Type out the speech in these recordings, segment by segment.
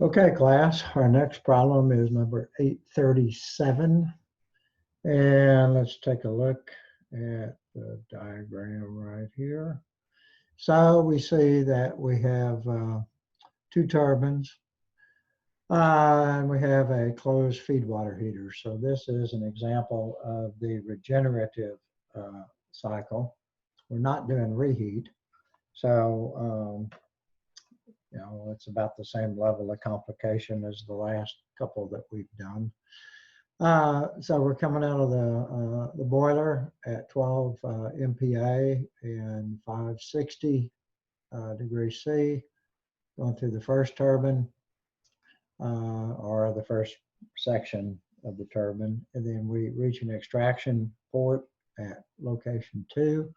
Okay, class, our next problem is number 837. And let's take a look at the diagram right here. So we see that we have two turbines and we have a closed feed water heater. So this is an example of the regenerative cycle. We're not doing reheat. So it's about the same level of complication as the last couple that we've done. So we're coming out of the boiler at 12 MPa and 560 degrees C, going through the first turbine or the first section of the turbine, and then we reach an extraction port at location 2.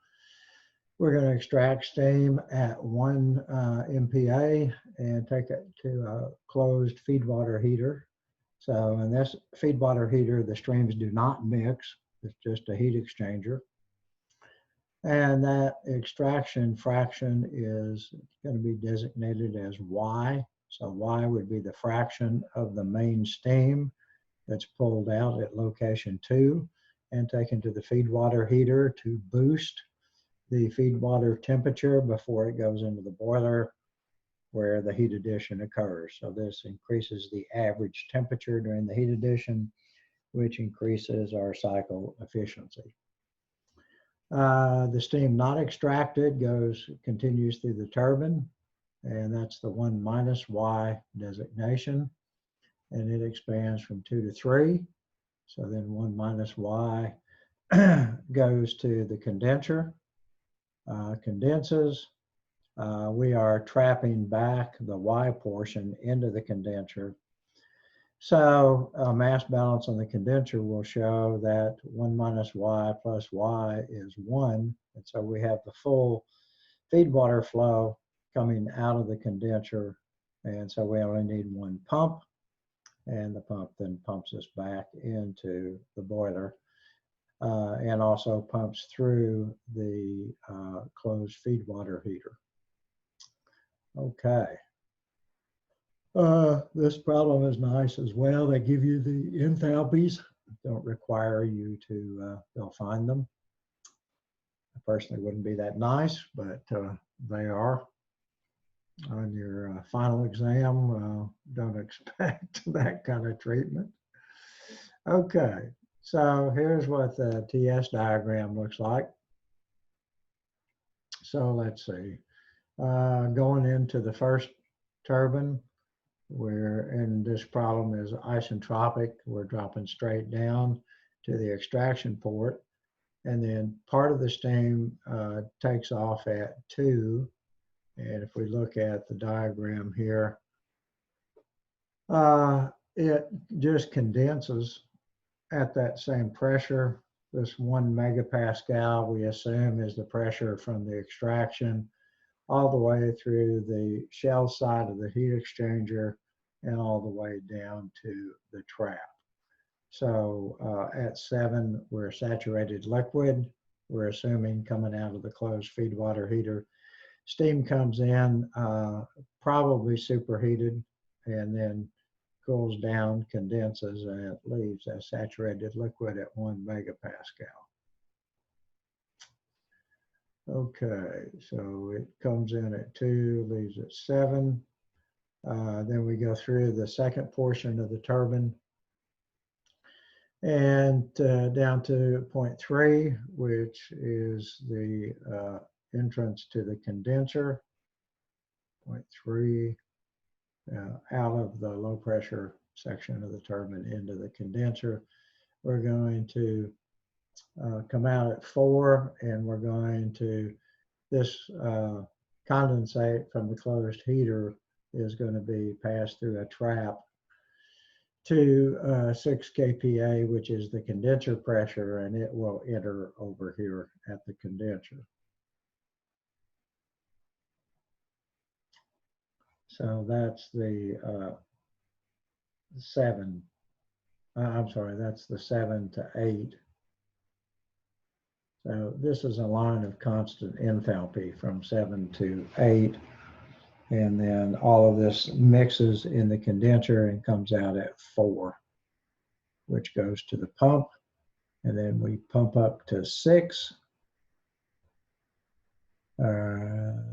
We're going to extract steam at 1 MPa and take it to a closed feed water heater. So in this feed water heater, the streams do not mix. It's just a heat exchanger. And that extraction fraction is going to be designated as Y. So Y would be the fraction of the main steam that's pulled out at location 2 and taken to the feed water heater to boost the feed water temperature before it goes into the boiler where the heat addition occurs. So this increases the average temperature during the heat addition, which increases our cycle efficiency. The steam not extracted continues through the turbine, and that's the 1 minus Y designation, and it expands from 2 to 3. So then 1 minus Y goes to the condenser, condenses. We are trapping back the Y portion into the condenser. So mass balance on the condenser will show that 1 minus Y plus Y is 1. And so we have the full feed water flow coming out of the condenser. And so we only need 1 pump. And the pump then pumps us back into the boiler and also pumps through the closed feed water heater. Okay. This problem is nice as well. They give you the enthalpies. Don't require you to they'll find them. I personally wouldn't be that nice, but they are. On your final exam, don't expect that kind of treatment. Okay, so here's what the TS diagram looks like. So let's see. Going into the first turbine, and this problem is isentropic. We're dropping straight down to the extraction port, and then part of the steam takes off at 2. And if we look at the diagram here, it just condenses at that same pressure. This 1 megapascal we assume is the pressure from the extraction all the way through the shell side of the heat exchanger and all the way down to the trap. So at 7, we're saturated liquid. We're assuming coming out of the closed feed water heater. Steam comes in, probably superheated, and then cools down, condenses, and it leaves a saturated liquid at 1 megapascal. Okay, so it comes in at 2, leaves at 7. Then we go through the second portion of the turbine and down to point 3, which is the entrance to the condenser. Point 3, out of the low pressure section of the turbine into the condenser. We're going to come out at 4, and we're going to, this condensate from the closed heater is going to be passed through a trap to 6 kPa, which is the condenser pressure, and it will enter over here at the condenser. So that's the 7. I'm sorry, that's the 7 to 8. So this is a line of constant enthalpy from 7 to 8. And then all of this mixes in the condenser and comes out at 4, which goes to the pump. And then we pump up to 6, or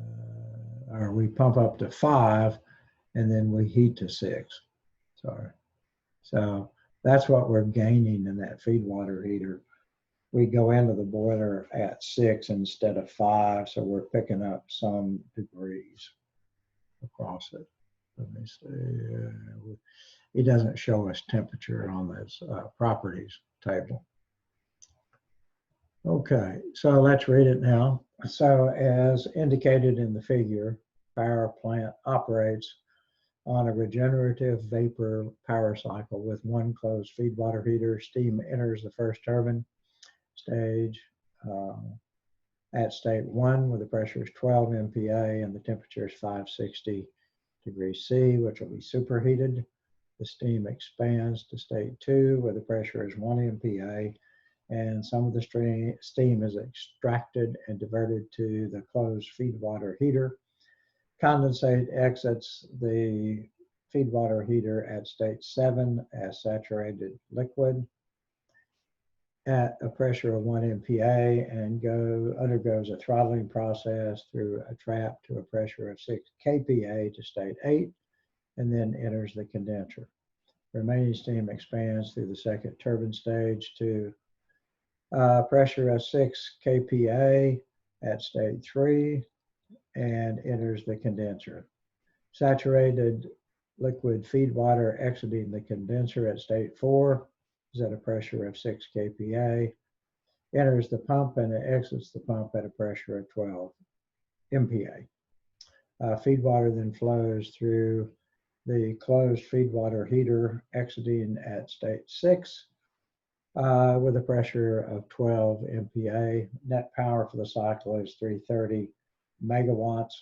we pump up to 5, and then we heat to 6. Sorry. So that's what we're gaining in that feed water heater. We go into the boiler at 6 instead of 5, so we're picking up some degrees across it. Let me see. It doesn't show us temperature on this properties table. Okay, so let's read it now. So as indicated in the figure, power plant operates on a regenerative vapor power cycle with one closed feed water heater. Steam enters the first turbine stage at state 1 where the pressure is 12 MPa and the temperature is 560 degrees C, which will be superheated. The steam expands to state 2 where the pressure is 1 MPa and some of the steam is extracted and diverted to the closed feed water heater. Condensate exits the feed water heater at state 7 as saturated liquid at a pressure of 1 MPa and undergoes a throttling process through a trap to a pressure of 6 kPa to state 8 and then enters the condenser. Remaining steam expands through the second turbine stage to pressure of 6 kPa at state 3 and enters the condenser. Saturated liquid feed water exiting the condenser at state 4 is at a pressure of 6 kPa, enters the pump and it exits the pump at a pressure of 12 MPa. Feed water then flows through the closed feed water heater exiting at state 6 with a pressure of 12 MPa. Net power for the cycle is 330 megawatts.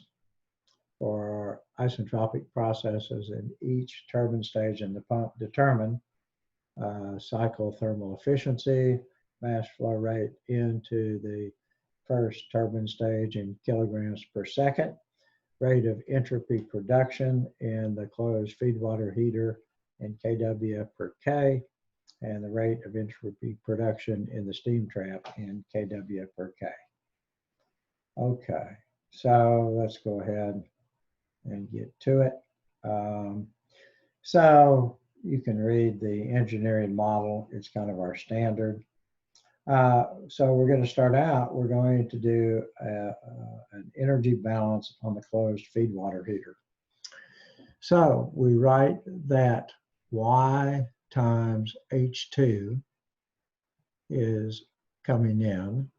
For isentropic processes in each turbine stage in the pump determine cycle thermal efficiency, mass flow rate into the first turbine stage in kilograms per second, rate of entropy production in the closed feed water heater in kW per K, and the rate of entropy production in the steam trap in kW per K. Okay, so let's go ahead and get to it. So you can read the engineering model. It's kind of our standard. So we're going to start out, we're going to do an energy balance on the closed feed water heater. So we write that Y times H2 is coming in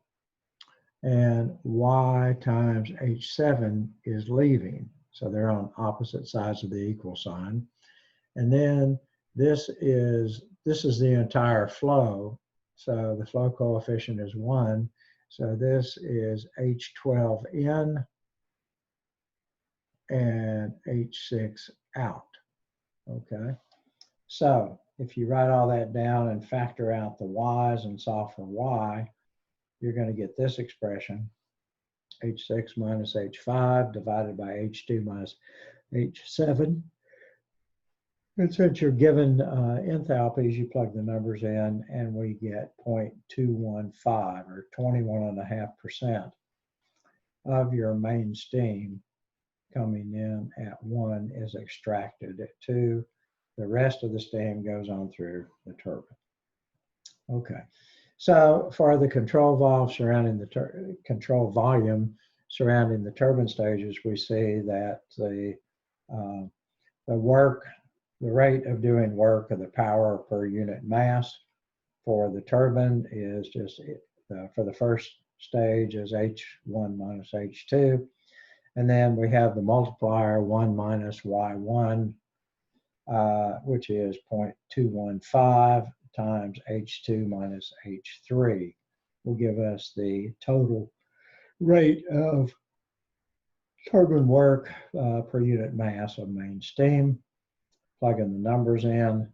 and Y times H7 is leaving. So they're on opposite sides of the equal sign. And then this is the entire flow. So the flow coefficient is 1. So this is H12 in and H6 out. Okay. So if you write all that down and factor out the Y's and solve for Y, you're going to get this expression, H6 minus H5 divided by H2 minus H7. And since you're given enthalpies, you plug the numbers in and we get 0.215 or 21.5% of your main steam coming in at 1 is extracted at 2. The rest of the steam goes on through the turbine. Okay, so for the control valve surrounding the control volume surrounding the turbine stages, we see that the rate of doing work of the power per unit mass for the turbine is just, for the first stage is H1 minus H2. And then we have the multiplier 1 minus Y1, which is 0.215 times H2 minus H3 will give us the total rate of turbine work per unit mass of main steam. Plugging the numbers in,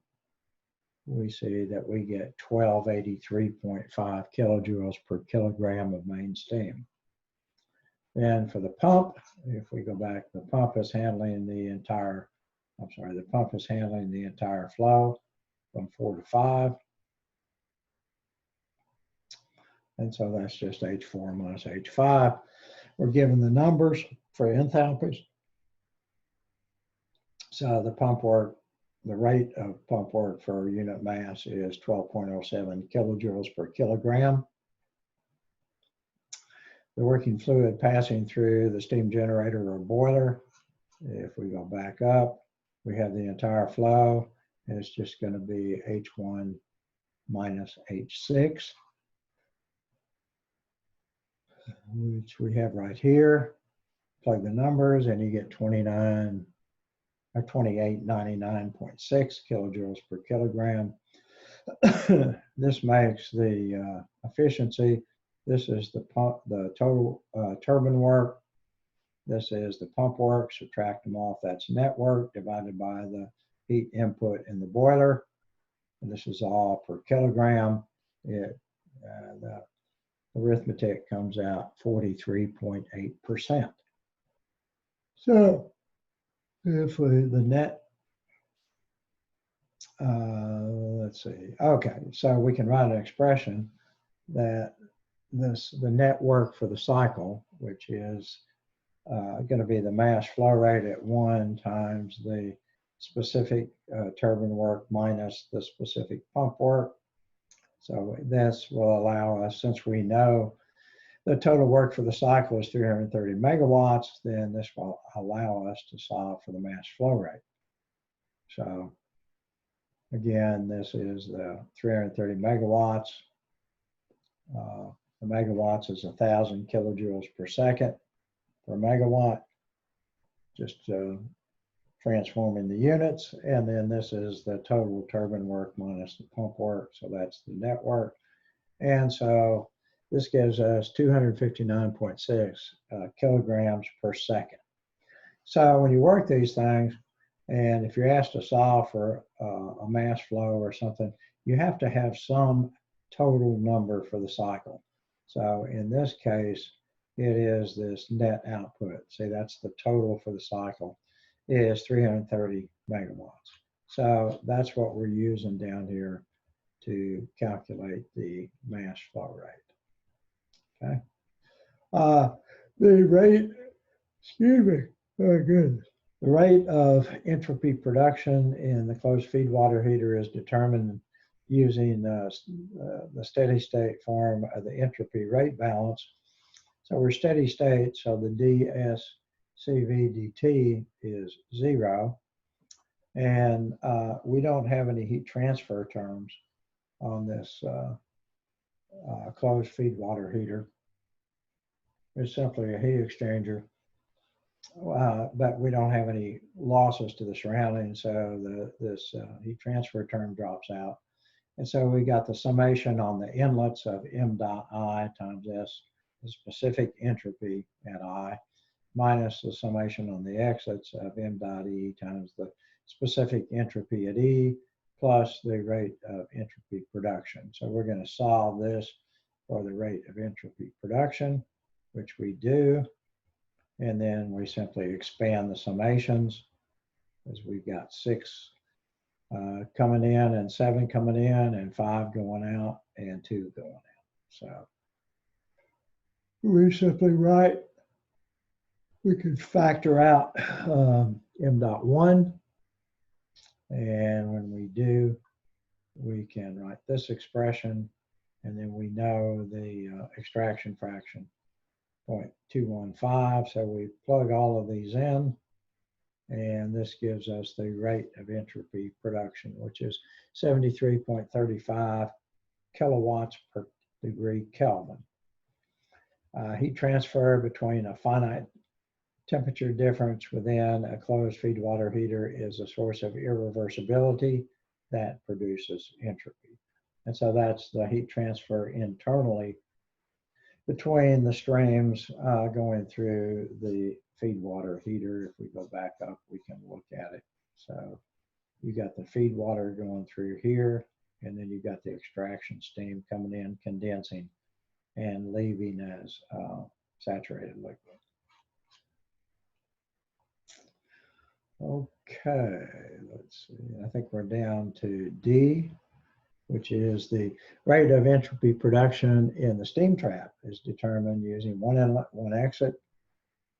we see that we get 1283.5 kilojoules per kilogram of main steam. And for the pump, if we go back, the pump is handling the entire, the pump is handling the entire flow from 4 to 5. And so that's just H4 minus H5. We're given the numbers for enthalpies. So the pump work, the rate of pump work for unit mass is 12.07 kilojoules per kilogram. The working fluid passing through the steam generator or boiler, if we go back up, we have the entire flow, and it's just going to be H1 minus H6, which we have right here. Plug the numbers, and you get 2899.6 kilojoules per kilogram. This makes the efficiency. This is the pump, the total turbine work. This is the pump work. Subtract them off. That's net work divided by the heat input in the boiler. And this is all per kilogram. The arithmetic comes out 43.8%. So if the net, let's see. Okay, so we can write an expression that the net work for the cycle, which is going to be the mass flow rate at 1 times the specific turbine work minus the specific pump work. So this will allow us, since we know the total work for the cycle is 330 megawatts, then this will allow us to solve for the mass flow rate. So again, this is the 330 megawatts. The megawatts is 1,000 kilojoules per second per megawatt, just transforming the units. And then this is the total turbine work minus the pump work. So that's the net work. And so this gives us 259.6 kilograms per second. So when you work these things, and if you're asked to solve for a mass flow or something, you have to have some total number for the cycle. So in this case, it is this net output. See, that's the total for the cycle is 330 megawatts. So that's what we're using down here to calculate the mass flow rate. Okay. The rate, excuse me, oh goodness. The rate of entropy production in the closed feed water heater is determined using the steady state form of the entropy rate balance. So we're steady state, so the dSCV dt is 0. And we don't have any heat transfer terms on this closed feed water heater. It's simply a heat exchanger, but we don't have any losses to the surroundings, so this heat transfer term drops out. And so we got the summation on the inlets of m dot I times S, the specific entropy at I, minus the summation on the exits of m dot E times the specific entropy at E, plus the rate of entropy production. So we're going to solve this for the rate of entropy production, which we do. And then we simply expand the summations, as we've got 6 coming in and 7 coming in and 5 going out and 2 going out. So we simply write, we could factor out m dot 1. And when we do, we can write this expression, and then we know the extraction fraction, 0.215. So we plug all of these in, and this gives us the rate of entropy production, which is 73.35 kilowatts per degree Kelvin. Heat transfer between a finite temperature difference within a closed feed water heater is a source of irreversibility that produces entropy. And so that's the heat transfer internally between the streams going through the feed water heater. If we go back up, we can look at it. So you got the feed water going through here, and then you got the extraction steam coming in, condensing, and leaving as saturated liquid. Okay, let's see. I think we're down to D, which is the rate of entropy production in the steam trap is determined using one inlet, one exit,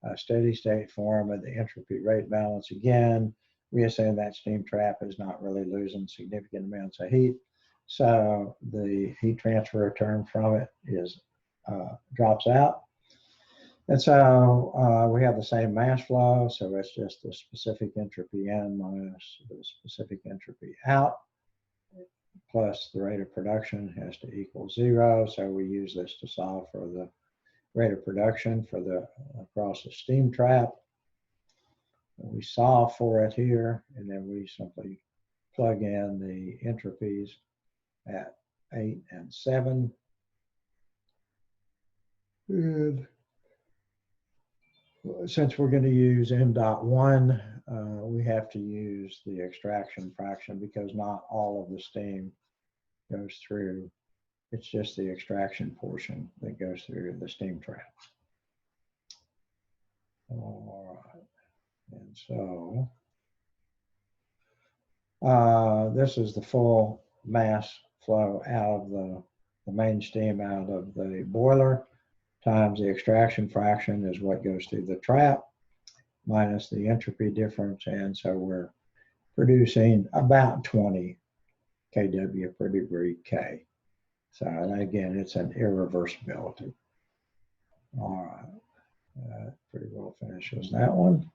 a steady state form of the entropy rate balance. Again, we assume that steam trap is not really losing significant amounts of heat. So the heat transfer term from it is drops out. And so we have the same mass flow, so it's just the specific entropy in minus the specific entropy out, plus the rate of production has to equal 0. So we use this to solve for the rate of production for the across the steam trap. We solve for it here, and then we simply plug in the entropies at 8 and 7. And since we're going to use m.1, we have to use the extraction fraction because not all of the steam goes through. It's just the extraction portion that goes through the steam trap. All right. And so this is the full mass flow out of the main steam out of the boiler times the extraction fraction is what goes through the trap minus the entropy difference. And so we're producing about 20 kW per degree K. So again, it's an irreversibility. All right, that pretty well finishes that one.